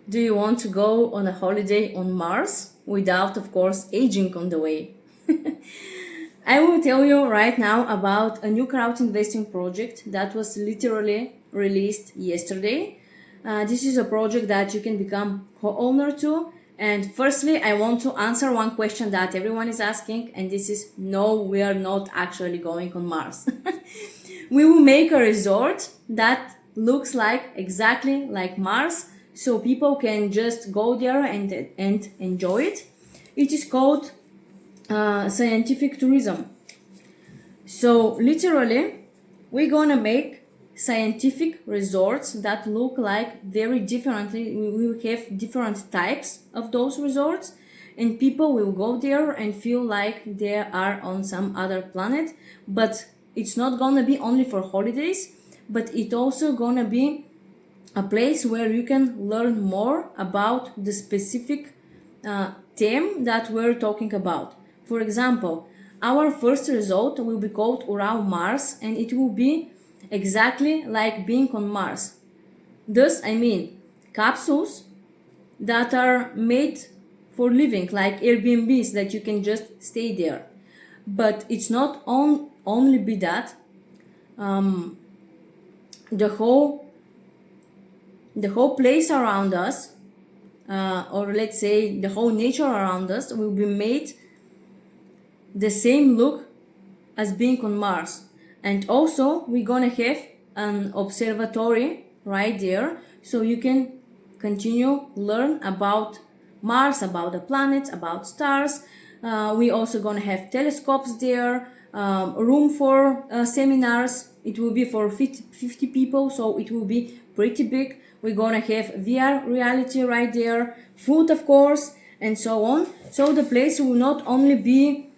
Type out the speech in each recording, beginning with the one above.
Do you want to go on a holiday on Mars without, of course, aging on the way? I will tell you right now about a new crowd investing project that was literally released yesterday. This is a project that you can become co-owner to. And firstly, I want to answer one question that everyone is asking, and this is no, we are not actually going on Mars. We will make a resort that looks like exactly like Mars, so people can just go there and enjoy it. It is called scientific tourism. So literally, we're gonna make scientific resorts that look like very differently. We will have different types of those resorts, and people will go there and feel like they are on some other planet. But it's not gonna be only for holidays, but it also gonna be a place where you can learn more about the specific theme that we're talking about. For example, our first result will be called URAL Mars, and it will be exactly like being on Mars. Thus, I mean capsules that are made for living, like Airbnbs that you can just stay there. But it's not only be that. The whole place around us, or let's say the whole nature around us, will be made the same look as being on Mars. And also we're gonna have an observatory right there, so you can continue learn about Mars, about the planets, about stars. We also gonna have telescopes there, room for seminars. It will be for 50 people, so it will be pretty big. We're gonna have VR reality right there, food of course, and so on. So the place will not only be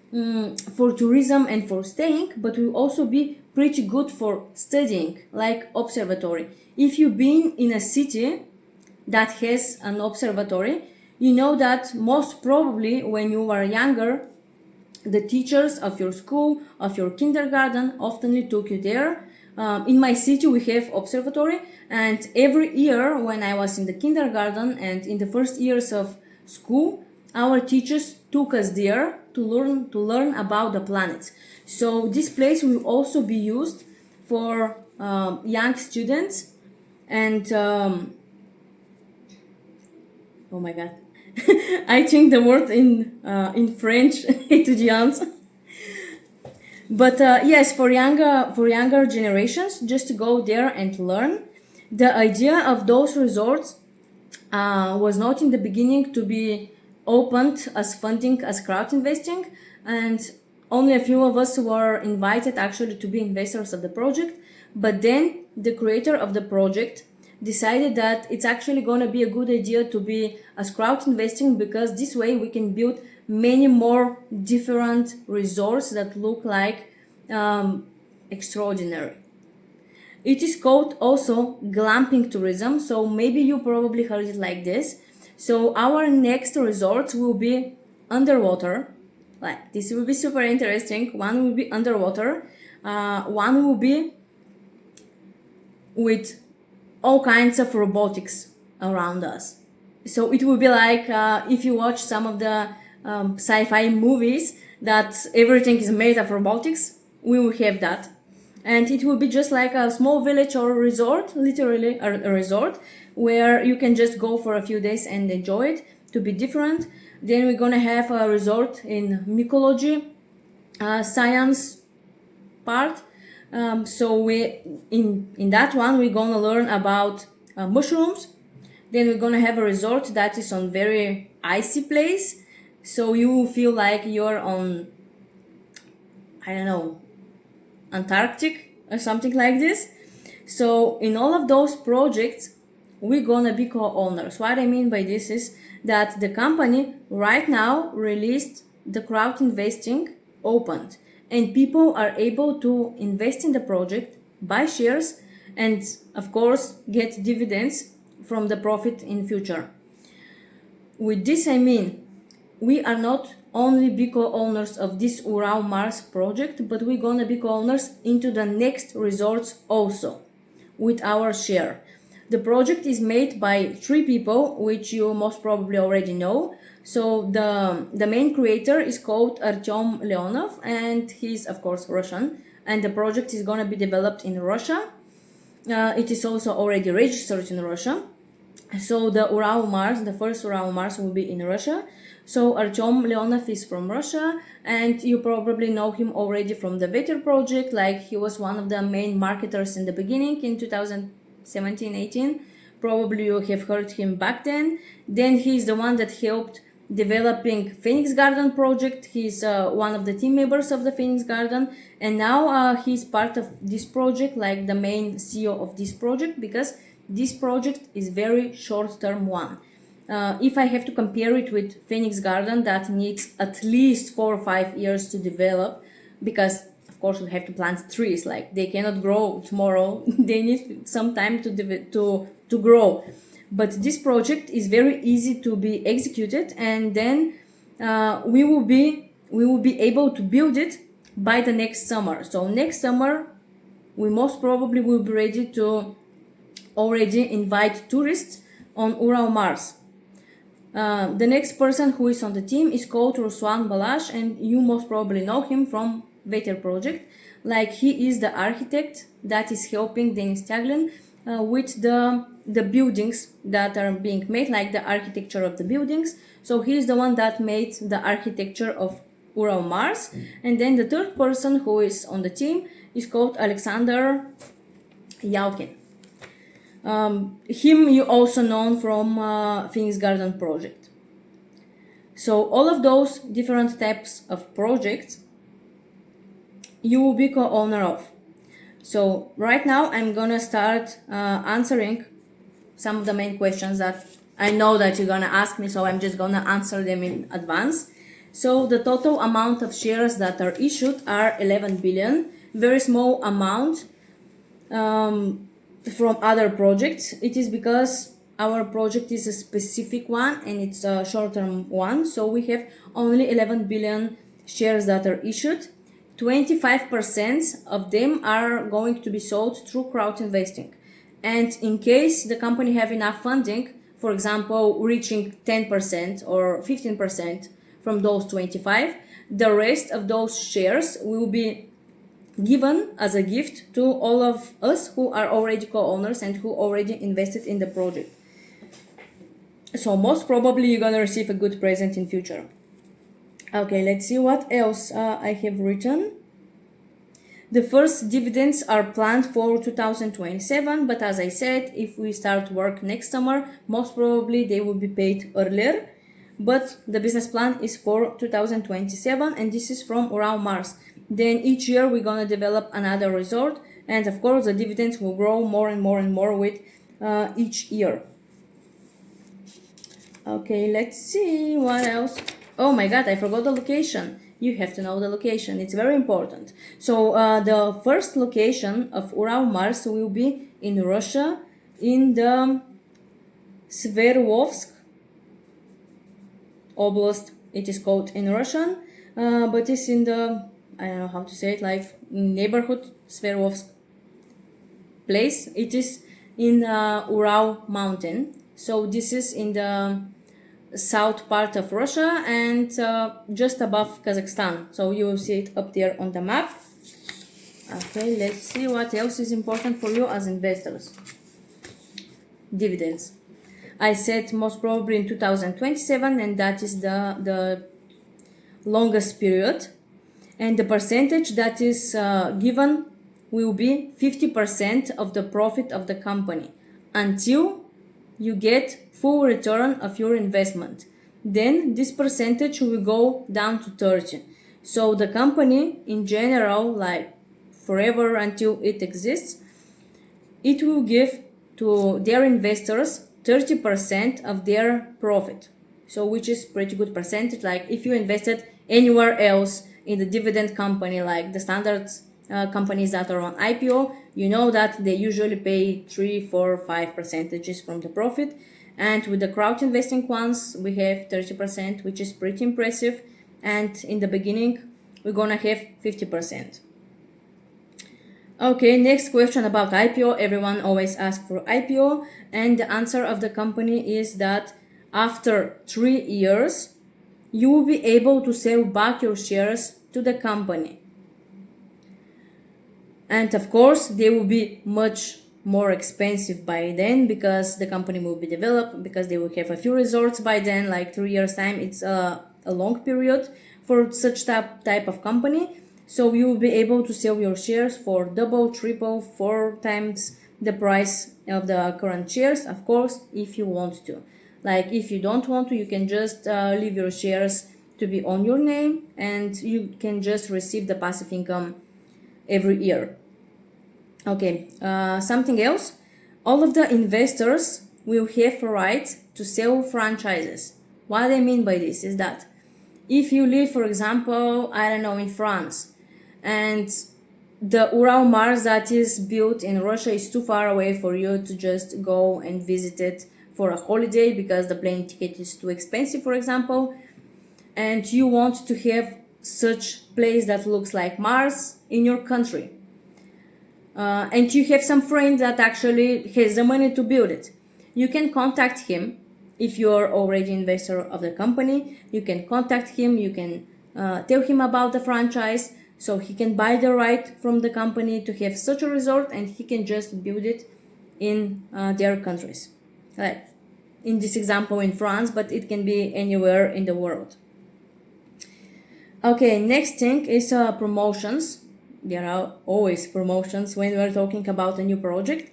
for tourism and for staying, but will also be pretty good for studying, like observatory. If you've been in a city that has an observatory, you know that most probably when you were younger, the teachers of your school, of your kindergarten, often took you there. In my city, we have observatory, and every year when I was in the kindergarten and in the first years of school, our teachers took us there to learn about the planets. So this place will also be used for young students, and oh my god, I think the word in French étudiants. But yes, for younger generations, just to go there and learn. The idea of those resorts was not in the beginning to be opened as funding, as crowd investing, and only a few of us were invited actually to be investors of the project. But then the creator of the project decided that it's actually going to be a good idea to be as crowd investing, because this way we can build many more different resorts that look like extraordinary. It is called also glamping tourism, so maybe you probably heard it like this. So our next resorts will be underwater. Like, this will be super interesting. One will be underwater. One will be with all kinds of robotics around us. So it will be like if you watch some of the sci-fi movies that everything is made of robotics, we will have that. And it will be just like a small village or resort, literally a resort, where you can just go for a few days and enjoy it to be different. Then we're gonna have a resort in mycology, science part. So we in that one we're gonna learn about mushrooms. Then we're gonna have a resort that is on very icy place, so you will feel like you're on, I don't know, Antarctic or something like this. So in all of those projects, we're gonna be co-owners. What I mean by this is that the company right now released the crowd investing opened, and people are able to invest in the project, buy shares, and of course get dividends from the profit in future. With this I mean we are not only be co-owners of this URAL Mars project, but we're gonna be co-owners into the next resorts also with our share. The project is made by 3 people, which you most probably already know. So the main creator is called Artyom Leonov, and he's of course Russian. And the project is gonna be developed in Russia. It is also already registered in Russia. So the URAL Mars, the first URAL Mars, will be in Russia. So Artyom Leonov is from Russia, and you probably know him already from the Vetter project. Like, he was one of the main marketers in the beginning in 2017-18. Probably you have heard him back then. Then he's the one that helped developing Phoenix Garden project. He's one of the team members of the Phoenix Garden, and now he's part of this project, like the main CEO of this project, because this project is very short-term one. If I have to compare it with Phoenix Garden, that needs at least 4 or 5 years to develop, because of course you have to plant trees, like they cannot grow tomorrow. They need some time to grow. But this project is very easy to be executed, and then we will be able to build it by the next summer. So next summer we most probably will be ready to already invite tourists on URAL Mars. The next person who is on the team is called Ruslan Balash, and you most probably know him from Vetter project. Like, he is the architect that is helping Denis Taglin with the buildings that are being made, like the architecture of the buildings. So he is the one that made the architecture of URAL Mars. And then the third person who is on the team is called Alexander Yalkin. Him you also know from Phoenix Garden project. So all of those different types of projects you will be co-owner of. So right now I'm gonna start answering some of the main questions that I know that you're gonna ask me, so I'm just gonna answer them in advance. So the total amount of shares that are issued are 11 billion, very small amount from other projects. It is because our project is a specific one and it's a short-term one, so we have only 11 billion shares that are issued. 25% of them are going to be sold through crowd investing, and in case the company have enough funding, for example reaching 10% or 15% from those 25, the rest of those shares will be given as a gift to all of us who are already co-owners and who already invested in the project. So most probably you're gonna receive a good present in future. Okay, let's see what else I have written. The first dividends are planned for 2027, but as I said, if we start work next summer, most probably they will be paid earlier. But the business plan is for 2027, and this is from URAL Mars. Then each year we're gonna develop another resort, and of course the dividends will grow more and more and more with each year. Okay, let's see what else. Oh my god, I forgot the location. You have to know the location, it's very important. So the first location of URAL Mars will be in Russia, in the Sverdlovsk Oblast, it is called in Russian, but it's in the, I don't know how to say it, like neighborhood, Sverdlovsk place. It is in Ural mountain. So this is in the south part of Russia and just above Kazakhstan. So you will see it up there on the map. Okay, let's see what else is important for you as investors. Dividends. I said most probably in 2027, and that is the longest period. And the percentage that is given will be 50% of the profit of the company until you get full return of your investment. Then this percentage will go down to 30. So the company in general, like forever until it exists, it will give to their investors 30% of their profit. So which is pretty good percentage. Like if you invested anywhere else in the dividend company, like the standard companies that are on IPO, you know that they usually pay 3, 4, 5% from the profit. And with the crowd investing ones, we have 30%, which is pretty impressive. And in the beginning, we're gonna have 50%. Okay, next question about IPO. Everyone always asks for IPO, and the answer of the company is that after 3 years, you will be able to sell back your shares to the company. And of course, they will be much more expensive by then because the company will be developed, because they will have a few resorts by then, like 3 years time. It's a long period for such type of company. So you will be able to sell your shares for double, triple, 4 times the price of the current shares, of course, if you want to. Like if you don't want to, you can just leave your shares to be on your name and you can just receive the passive income every year. Okay, something else. All of the investors will have a right to sell franchises. What I mean by this is that if you live, for example, I don't know, in France, and the URAL Mars that is built in Russia is too far away for you to just go and visit it for a holiday because the plane ticket is too expensive, for example, and you want to have such place that looks like Mars in your country. And you have some friend that actually has the money to build it. You can contact him if you are already investor of the company. You can contact him, you can tell him about the franchise, so he can buy the right from the company to have such a resort and he can just build it in their countries. Like in this example in France, but it can be anywhere in the world. Okay, next thing is promotions. There are always promotions when we're talking about a new project.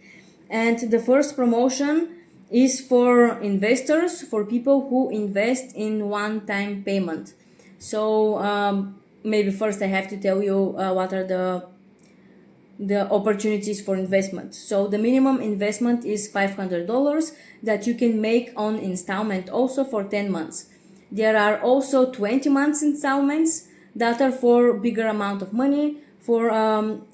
And the first promotion is for investors, for people who invest in one-time payment. So maybe first I have to tell you what are the opportunities for investment. So the minimum investment is $500 that you can make on installment also for 10 months. There are also 20 months installments that are for bigger amount of money, for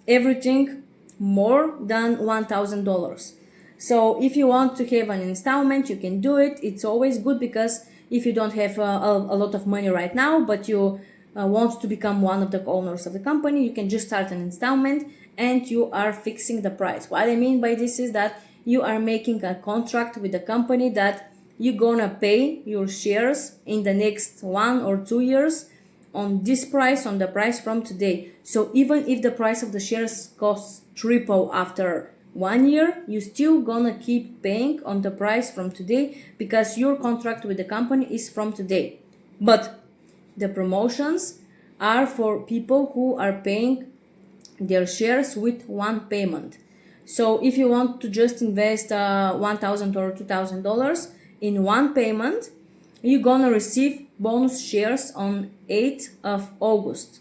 everything more than $1,000. So if you want to have an installment, you can do it. It's always good because if you don't have a lot of money right now, but you want to become one of the owners of the company, you can just start an installment and you are fixing the price. What I mean by this is that you are making a contract with the company that you're gonna pay your shares in the next 1 or 2 years on this price, on the price from today. So even if the price of the shares costs triple after 1 year, you still gonna keep paying on the price from today because your contract with the company is from today. But the promotions are for people who are paying their shares with one payment. So if you want to just invest $1,000 or $2,000 in one payment, you're gonna receive bonus shares on 8th of August.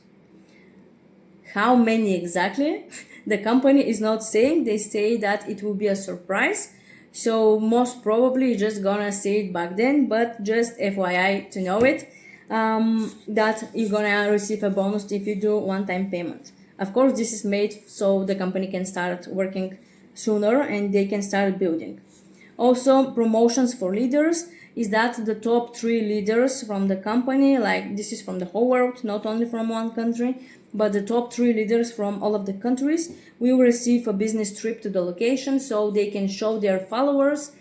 How many exactly? The company is not saying. They say that it will be a surprise. So most probably you're just gonna see it back then, but just FYI to know it, that you're gonna receive a bonus if you do one-time payment. Of course, this is made so the company can start working sooner and they can start building. Also, promotions for leaders is that the top 3 leaders from the company, like this is from the whole world, not only from one country, but the top 3 leaders from all of the countries will receive a business trip to the location so they can show their followers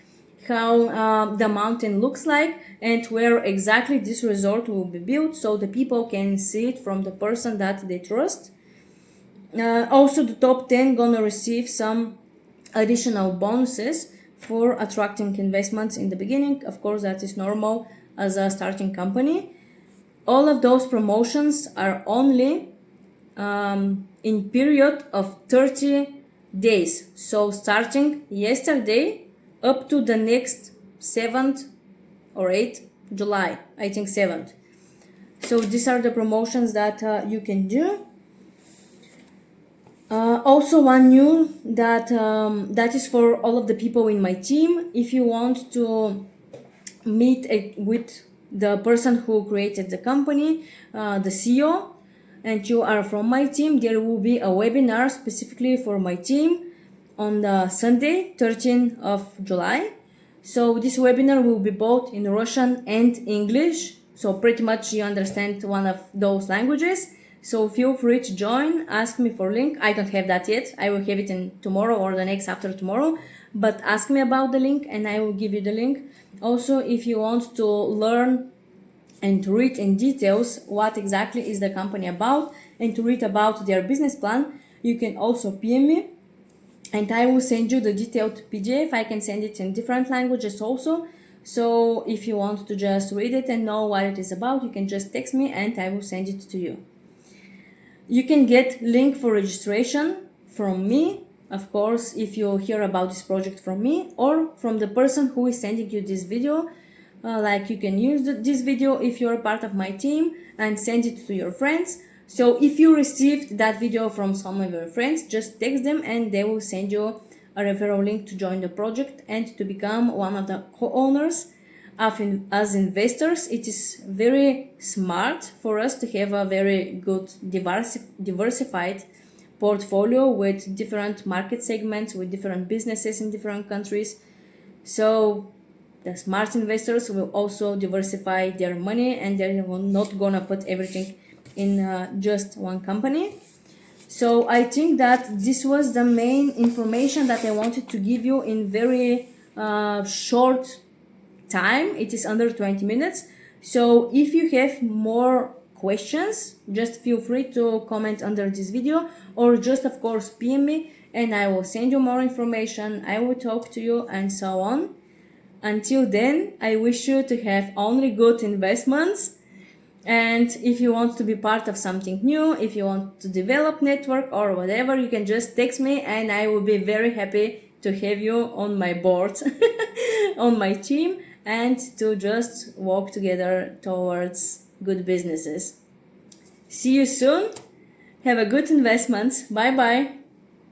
how the mountain looks like and where exactly this resort will be built so the people can see it from the person that they trust. Also, the top 10 gonna receive some additional bonuses for attracting investments in the beginning. Of course, that is normal as a starting company. All of those promotions are only in period of 30 days. So starting yesterday up to the next 7th or 8th July, I think 7th. So these are the promotions that you can do. Also, one new that is for all of the people in my team. If you want to meet with the person who created the company, the CEO, and you are from my team, there will be a webinar specifically for my team on the Sunday, 13th of July. So this webinar will be both in Russian and English. So pretty much you understand one of those languages. So feel free to join, ask me for link. I don't have that yet. I will have it in tomorrow or the next after tomorrow. But ask me about the link and I will give you the link. Also, if you want to learn and to read in details what exactly is the company about and to read about their business plan, you can also PM me and I will send you the detailed PDF. I can send it in different languages also. So if you want to just read it and know what it is about, you can just text me and I will send it to you. You can get link for registration from me, of course, if you hear about this project from me or from the person who is sending you this video. Like you can use this video if you're a part of my team and send it to your friends. So if you received that video from some of your friends, just text them and they will send you a referral link to join the project and to become one of the co-owners. As investors, it is very smart for us to have a very good diversified portfolio with different market segments, with different businesses in different countries. So the smart investors will also diversify their money and they're not gonna put everything in just one company. So I think that this was the main information that I wanted to give you in very short time. It is under 20 minutes. So if you have more questions, just feel free to comment under this video or just of course PM me and I will send you more information. I will talk to you and so on. Until then, I wish you to have only good investments. And if you want to be part of something new, if you want to develop network or whatever, you can just text me and I will be very happy to have you on my board, on my team, and to just work together towards good businesses. See you soon. Have a good investment. Bye bye.